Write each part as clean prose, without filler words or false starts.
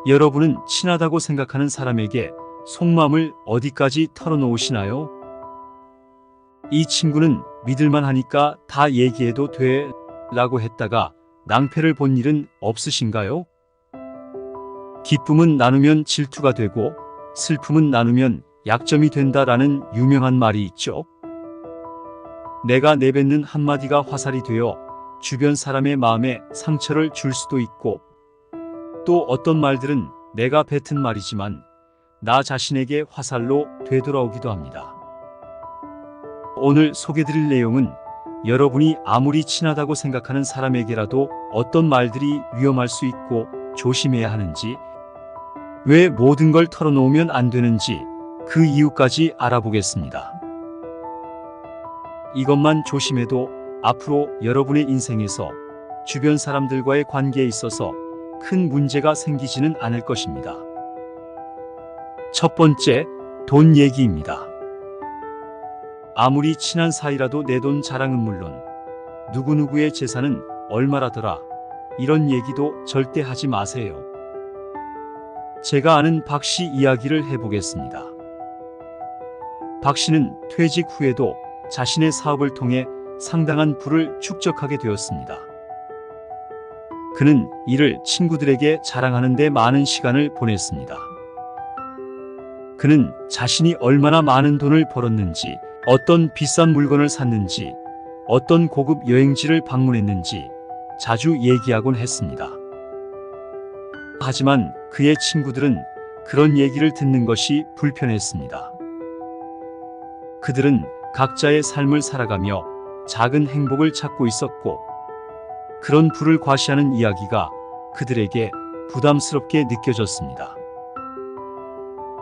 여러분은 친하다고 생각하는 사람에게 속마음을 어디까지 털어놓으시나요? 이 친구는 믿을만 하니까 다 얘기해도 돼 라고 했다가 낭패를 본 일은 없으신가요? 기쁨은 나누면 질투가 되고 슬픔은 나누면 약점이 된다라는 유명한 말이 있죠. 내가 내뱉는 한마디가 화살이 되어 주변 사람의 마음에 상처를 줄 수도 있고, 또 어떤 말들은 내가 뱉은 말이지만 나 자신에게 화살로 되돌아오기도 합니다. 오늘 소개드릴 내용은 여러분이 아무리 친하다고 생각하는 사람에게라도 어떤 말들이 위험할 수 있고 조심해야 하는지, 왜 모든 걸 털어놓으면 안 되는지 그 이유까지 알아보겠습니다. 이것만 조심해도 앞으로 여러분의 인생에서 주변 사람들과의 관계에 있어서 큰 문제가 생기지는 않을 것입니다. 첫 번째, 돈 얘기입니다. 아무리 친한 사이라도 내 돈 자랑은 물론 누구누구의 재산은 얼마라더라 이런 얘기도 절대 하지 마세요. 제가 아는 박 씨 이야기를 해보겠습니다. 박 씨는 퇴직 후에도 자신의 사업을 통해 상당한 부를 축적하게 되었습니다. 그는 이를 친구들에게 자랑하는 데 많은 시간을 보냈습니다. 그는 자신이 얼마나 많은 돈을 벌었는지, 어떤 비싼 물건을 샀는지, 어떤 고급 여행지를 방문했는지 자주 얘기하곤 했습니다. 하지만 그의 친구들은 그런 얘기를 듣는 것이 불편했습니다. 그들은 각자의 삶을 살아가며 작은 행복을 찾고 있었고, 그런 부를 과시하는 이야기가 그들에게 부담스럽게 느껴졌습니다.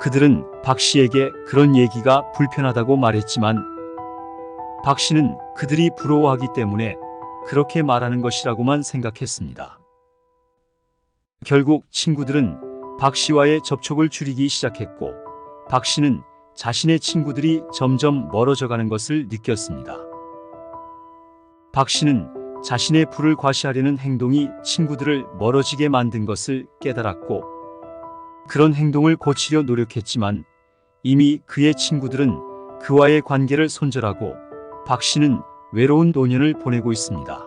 그들은 박 씨에게 그런 얘기가 불편하다고 말했지만 박 씨는 그들이 부러워하기 때문에 그렇게 말하는 것이라고만 생각했습니다. 결국 친구들은 박 씨와의 접촉을 줄이기 시작했고, 박 씨는 자신의 친구들이 점점 멀어져가는 것을 느꼈습니다. 박 씨는 자신의 부를 과시하려는 행동이 친구들을 멀어지게 만든 것을 깨달았고, 그런 행동을 고치려 노력했지만 이미 그의 친구들은 그와의 관계를 손절하고 박 씨는 외로운 노년을 보내고 있습니다.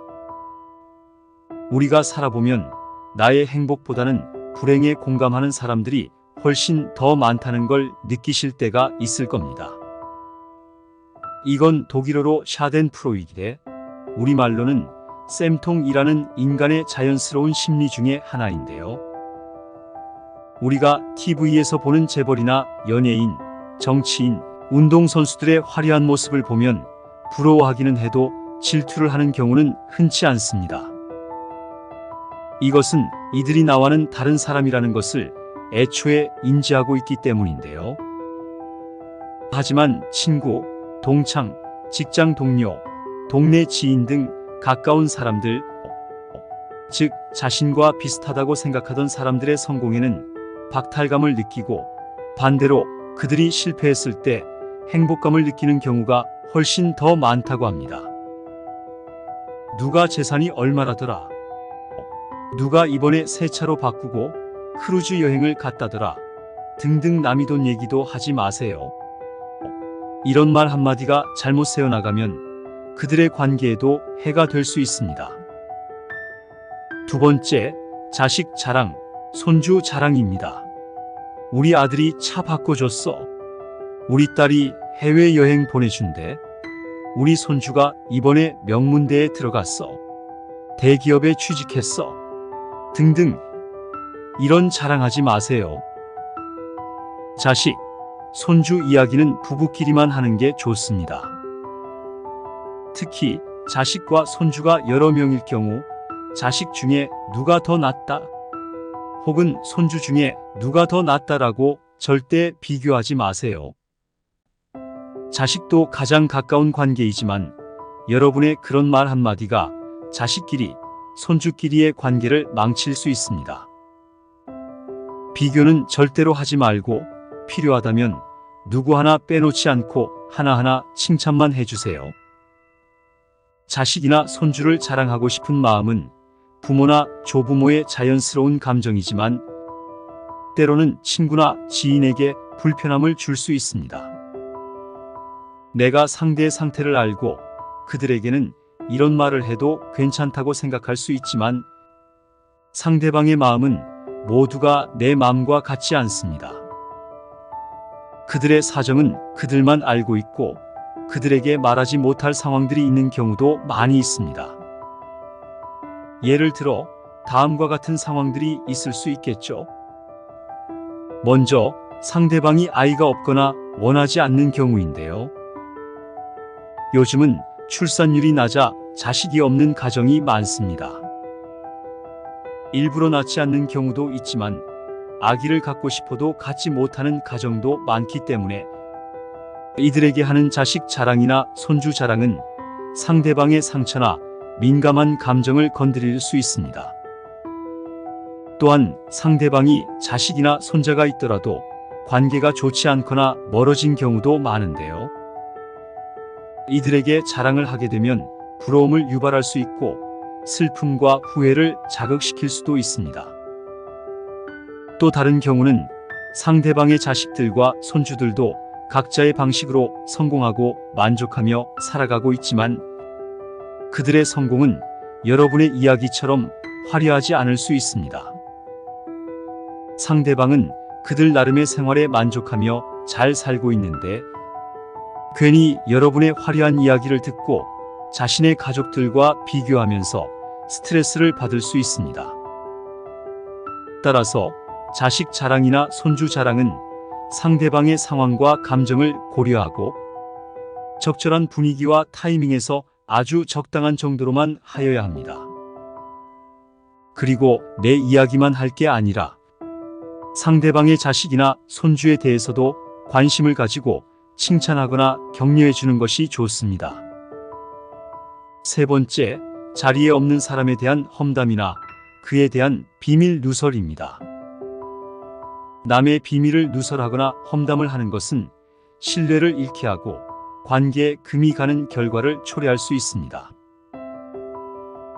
우리가 살아보면 나의 행복보다는 불행에 공감하는 사람들이 훨씬 더 많다는 걸 느끼실 때가 있을 겁니다. 이건 독일어로 샤덴프로이기데, 우리말로는 쌤통이라는 인간의 자연스러운 심리 중에 하나인데요. 우리가 TV에서 보는 재벌이나 연예인, 정치인, 운동선수들의 화려한 모습을 보면 부러워하기는 해도 질투를 하는 경우는 흔치 않습니다. 이것은 이들이 나와는 다른 사람이라는 것을 애초에 인지하고 있기 때문인데요. 하지만 친구, 동창, 직장 동료, 동네 지인 등 가까운 사람들, 즉 자신과 비슷하다고 생각하던 사람들의 성공에는 박탈감을 느끼고, 반대로 그들이 실패했을 때 행복감을 느끼는 경우가 훨씬 더 많다고 합니다. 누가 재산이 얼마라더라, 누가 이번에 새 차로 바꾸고 크루즈 여행을 갔다더라 등등 남이 돈 얘기도 하지 마세요. 이런 말 한마디가 잘못 새어나가면 그들의 관계에도 해가 될 수 있습니다. 두 번째, 자식 자랑, 손주 자랑입니다. 우리 아들이 차 바꿔줬어. 우리 딸이 해외여행 보내준대. 우리 손주가 이번에 명문대에 들어갔어. 대기업에 취직했어. 등등 이런 자랑하지 마세요. 자식, 손주 이야기는 부부끼리만 하는 게 좋습니다. 특히 자식과 손주가 여러 명일 경우 자식 중에 누가 더 낫다 혹은 손주 중에 누가 더 낫다라고 절대 비교하지 마세요. 자식도 가장 가까운 관계이지만 여러분의 그런 말 한마디가 자식끼리, 손주끼리의 관계를 망칠 수 있습니다. 비교는 절대로 하지 말고 필요하다면 누구 하나 빼놓지 않고 하나하나 칭찬만 해주세요. 자식이나 손주를 자랑하고 싶은 마음은 부모나 조부모의 자연스러운 감정이지만 때로는 친구나 지인에게 불편함을 줄 수 있습니다. 내가 상대의 상태를 알고 그들에게는 이런 말을 해도 괜찮다고 생각할 수 있지만 상대방의 마음은 모두가 내 마음과 같지 않습니다. 그들의 사정은 그들만 알고 있고 그들에게 말하지 못할 상황들이 있는 경우도 많이 있습니다. 예를 들어 다음과 같은 상황들이 있을 수 있겠죠. 먼저 상대방이 아이가 없거나 원하지 않는 경우인데요. 요즘은 출산율이 낮아 자식이 없는 가정이 많습니다. 일부러 낳지 않는 경우도 있지만 아기를 갖고 싶어도 갖지 못하는 가정도 많기 때문에 이들에게 하는 자식 자랑이나 손주 자랑은 상대방의 상처나 민감한 감정을 건드릴 수 있습니다. 또한 상대방이 자식이나 손자가 있더라도 관계가 좋지 않거나 멀어진 경우도 많은데요. 이들에게 자랑을 하게 되면 부러움을 유발할 수 있고 슬픔과 후회를 자극시킬 수도 있습니다. 또 다른 경우는 상대방의 자식들과 손주들도 각자의 방식으로 성공하고 만족하며 살아가고 있지만 그들의 성공은 여러분의 이야기처럼 화려하지 않을 수 있습니다. 상대방은 그들 나름의 생활에 만족하며 잘 살고 있는데 괜히 여러분의 화려한 이야기를 듣고 자신의 가족들과 비교하면서 스트레스를 받을 수 있습니다. 따라서 자식 자랑이나 손주 자랑은 상대방의 상황과 감정을 고려하고 적절한 분위기와 타이밍에서 아주 적당한 정도로만 하여야 합니다. 그리고 내 이야기만 할 게 아니라 상대방의 자식이나 손주에 대해서도 관심을 가지고 칭찬하거나 격려해 주는 것이 좋습니다. 세 번째, 자리에 없는 사람에 대한 험담이나 그에 대한 비밀 누설입니다. 남의 비밀을 누설하거나 험담을 하는 것은 신뢰를 잃게 하고 관계에 금이 가는 결과를 초래할 수 있습니다.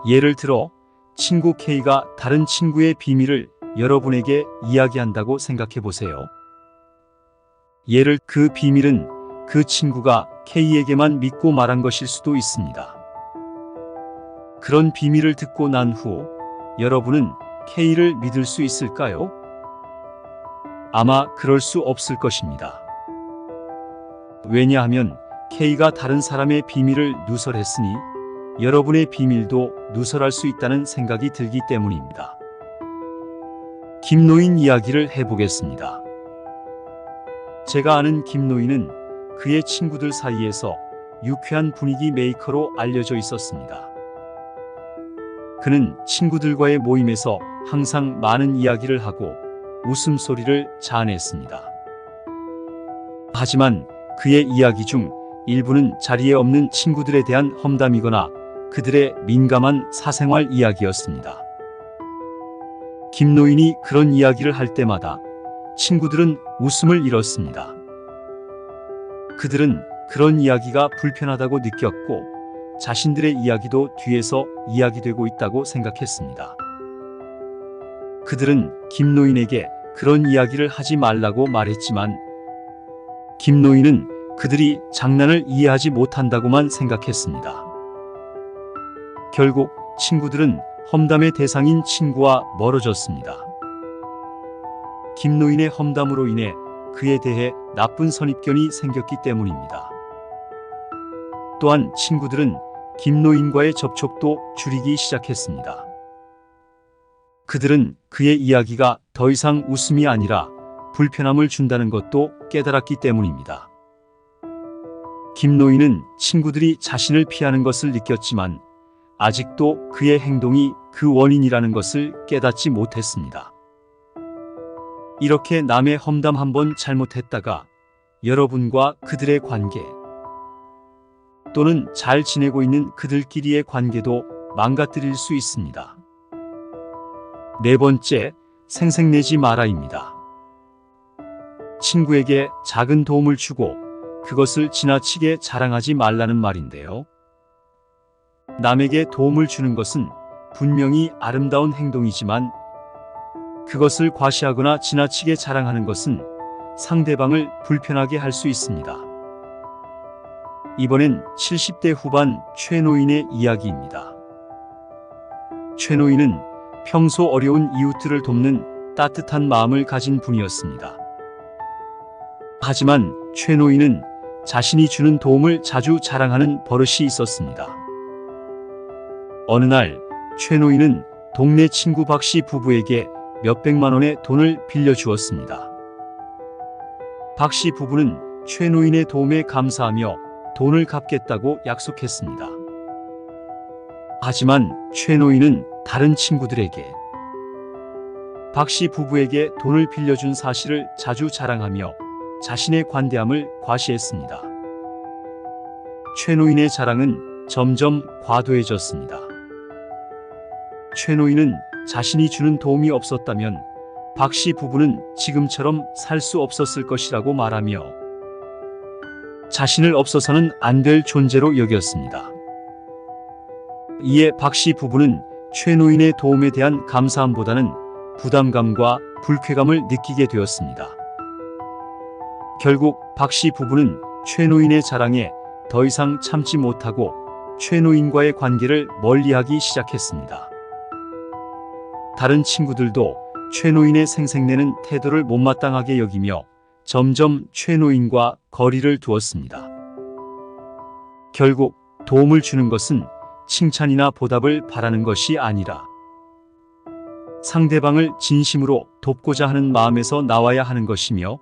예를 들어 친구 K가 다른 친구의 비밀을 여러분에게 이야기한다고 생각해 보세요. 그 비밀은 그 친구가 K에게만 믿고 말한 것일 수도 있습니다. 그런 비밀을 듣고 난 후 여러분은 K를 믿을 수 있을까요? 아마 그럴 수 없을 것입니다. 왜냐하면 K가 다른 사람의 비밀을 누설했으니 여러분의 비밀도 누설할 수 있다는 생각이 들기 때문입니다. 김노인 이야기를 해보겠습니다. 제가 아는 김노인은 그의 친구들 사이에서 유쾌한 분위기 메이커로 알려져 있었습니다. 그는 친구들과의 모임에서 항상 많은 이야기를 하고 웃음소리를 자아냈습니다. 하지만 그의 이야기 중 일부는 자리에 없는 친구들에 대한 험담이거나 그들의 민감한 사생활 이야기였습니다. 김노인이 그런 이야기를 할 때마다 친구들은 웃음을 잃었습니다. 그들은 그런 이야기가 불편하다고 느꼈고 자신들의 이야기도 뒤에서 이야기되고 있다고 생각했습니다. 그들은 김노인에게 그런 이야기를 하지 말라고 말했지만 김노인은 그들이 장난을 이해하지 못한다고만 생각했습니다. 결국 친구들은 험담의 대상인 친구와 멀어졌습니다. 김노인의 험담으로 인해 그에 대해 나쁜 선입견이 생겼기 때문입니다. 또한 친구들은 김노인과의 접촉도 줄이기 시작했습니다. 그들은 그의 이야기가 더 이상 웃음이 아니라 불편함을 준다는 것도 깨달았기 때문입니다. 김노인은 친구들이 자신을 피하는 것을 느꼈지만 아직도 그의 행동이 그 원인이라는 것을 깨닫지 못했습니다. 이렇게 남의 험담 한번 잘못했다가 여러분과 그들의 관계 또는 잘 지내고 있는 그들끼리의 관계도 망가뜨릴 수 있습니다. 네 번째, 생색내지 마라입니다. 친구에게 작은 도움을 주고 그것을 지나치게 자랑하지 말라는 말인데요. 남에게 도움을 주는 것은 분명히 아름다운 행동이지만 그것을 과시하거나 지나치게 자랑하는 것은 상대방을 불편하게 할 수 있습니다. 이번엔 70대 후반 최 노인의 이야기입니다. 최 노인은 평소 어려운 이웃들을 돕는 따뜻한 마음을 가진 분이었습니다. 하지만 최 노인은 자신이 주는 도움을 자주 자랑하는 버릇이 있었습니다. 어느 날 최 노인은 동네 친구 박 씨 부부에게 몇백만 원의 돈을 빌려주었습니다. 박 씨 부부는 최 노인의 도움에 감사하며 돈을 갚겠다고 약속했습니다. 하지만 최 노인은 다른 친구들에게 박 씨 부부에게 돈을 빌려준 사실을 자주 자랑하며 자신의 관대함을 과시했습니다. 최 노인의 자랑은 점점 과도해졌습니다. 최 노인은 자신이 주는 도움이 없었다면 박 씨 부부는 지금처럼 살 수 없었을 것이라고 말하며 자신을 없어서는 안 될 존재로 여겼습니다. 이에 박 씨 부부는 최 노인의 도움에 대한 감사함보다는 부담감과 불쾌감을 느끼게 되었습니다. 결국 박 씨 부부는 최 노인의 자랑에 더 이상 참지 못하고 최 노인과의 관계를 멀리하기 시작했습니다. 다른 친구들도 최 노인의 생색내는 태도를 못마땅하게 여기며 점점 최 노인과 거리를 두었습니다. 결국 도움을 주는 것은 칭찬이나 보답을 바라는 것이 아니라 상대방을 진심으로 돕고자 하는 마음에서 나와야 하는 것이며,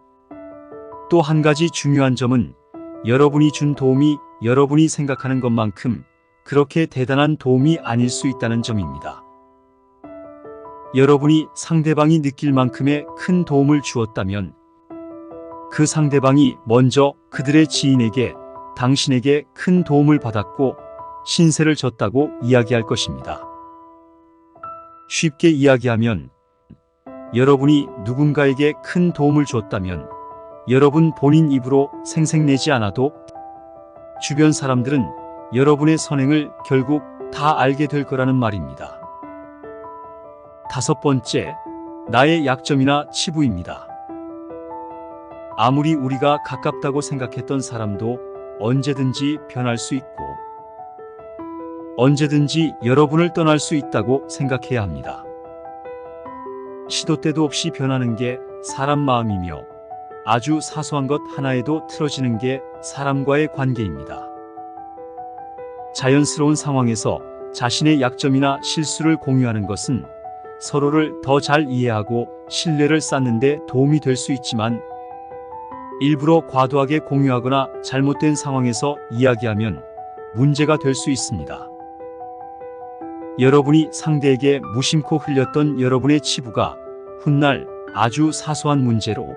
또 한 가지 중요한 점은 여러분이 준 도움이 여러분이 생각하는 것만큼 그렇게 대단한 도움이 아닐 수 있다는 점입니다. 여러분이 상대방이 느낄 만큼의 큰 도움을 주었다면 그 상대방이 먼저 그들의 지인에게 당신에게 큰 도움을 받았고 신세를 졌다고 이야기할 것입니다. 쉽게 이야기하면 여러분이 누군가에게 큰 도움을 줬다면 여러분 본인 입으로 생색내지 않아도 주변 사람들은 여러분의 선행을 결국 다 알게 될 거라는 말입니다. 다섯 번째, 나의 약점이나 치부입니다. 아무리 우리가 가깝다고 생각했던 사람도 언제든지 변할 수 있고 언제든지 여러분을 떠날 수 있다고 생각해야 합니다. 시도 때도 없이 변하는 게 사람 마음이며 아주 사소한 것 하나에도 틀어지는 게 사람과의 관계입니다. 자연스러운 상황에서 자신의 약점이나 실수를 공유하는 것은 서로를 더 잘 이해하고 신뢰를 쌓는 데 도움이 될 수 있지만 일부러 과도하게 공유하거나 잘못된 상황에서 이야기하면 문제가 될 수 있습니다. 여러분이 상대에게 무심코 흘렸던 여러분의 치부가 훗날 아주 사소한 문제로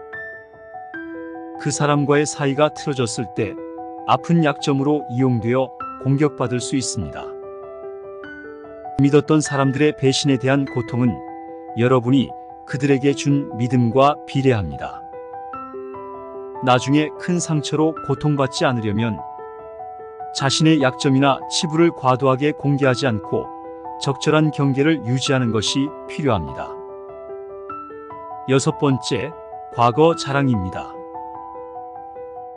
그 사람과의 사이가 틀어졌을 때 아픈 약점으로 이용되어 공격받을 수 있습니다. 믿었던 사람들의 배신에 대한 고통은 여러분이 그들에게 준 믿음과 비례합니다. 나중에 큰 상처로 고통받지 않으려면 자신의 약점이나 치부를 과도하게 공개하지 않고 적절한 경계를 유지하는 것이 필요합니다. 여섯 번째, 과거 자랑입니다.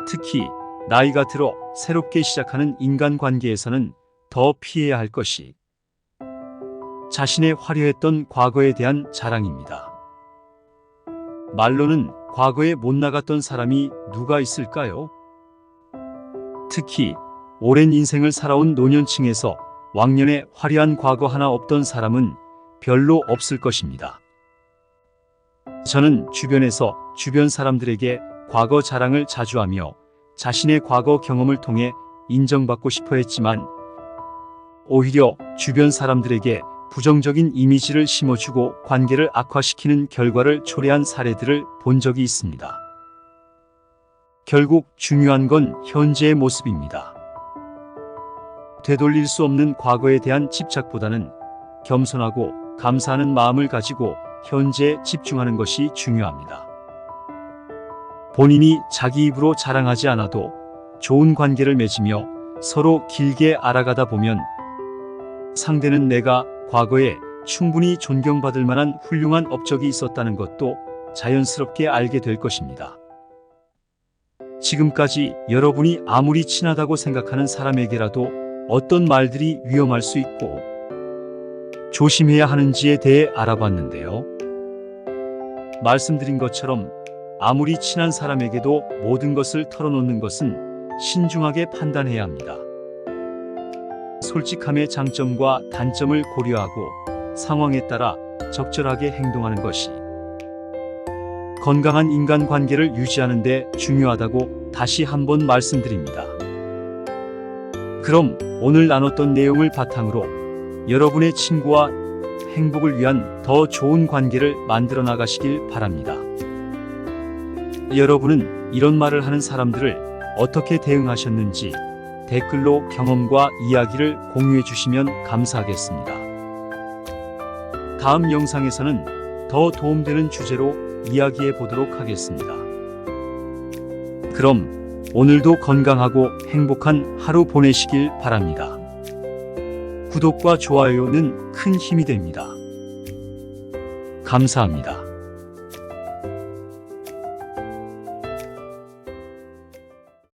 특히 나이가 들어 새롭게 시작하는 인간관계에서는 더 피해야 할 것이 자신의 화려했던 과거에 대한 자랑입니다. 말로는 과거에 못 나갔던 사람이 누가 있을까요? 특히 오랜 인생을 살아온 노년층에서 왕년에 화려한 과거 하나 없던 사람은 별로 없을 것입니다. 저는 주변에서 주변 사람들에게 과거 자랑을 자주 하며 자신의 과거 경험을 통해 인정받고 싶어 했지만 오히려 주변 사람들에게 부정적인 이미지를 심어주고 관계를 악화시키는 결과를 초래한 사례들을 본 적이 있습니다. 결국 중요한 건 현재의 모습입니다. 되돌릴 수 없는 과거에 대한 집착보다는 겸손하고 감사하는 마음을 가지고 현재에 집중하는 것이 중요합니다. 본인이 자기 입으로 자랑하지 않아도 좋은 관계를 맺으며 서로 길게 알아가다 보면 상대는 내가 과거에 충분히 존경받을 만한 훌륭한 업적이 있었다는 것도 자연스럽게 알게 될 것입니다. 지금까지 여러분이 아무리 친하다고 생각하는 사람에게라도 어떤 말들이 위험할 수 있고 조심해야 하는지에 대해 알아봤는데요. 말씀드린 것처럼 아무리 친한 사람에게도 모든 것을 털어놓는 것은 신중하게 판단해야 합니다. 솔직함의 장점과 단점을 고려하고 상황에 따라 적절하게 행동하는 것이 건강한 인간관계를 유지하는 데 중요하다고 다시 한번 말씀드립니다. 그럼 오늘 나눴던 내용을 바탕으로 여러분의 친구와 행복을 위한 더 좋은 관계를 만들어 나가시길 바랍니다. 여러분은 이런 말을 하는 사람들을 어떻게 대응하셨는지 댓글로 경험과 이야기를 공유해 주시면 감사하겠습니다. 다음 영상에서는 더 도움되는 주제로 이야기해 보도록 하겠습니다. 그럼 오늘도 건강하고 행복한 하루 보내시길 바랍니다. 구독과 좋아요는 큰 힘이 됩니다. 감사합니다.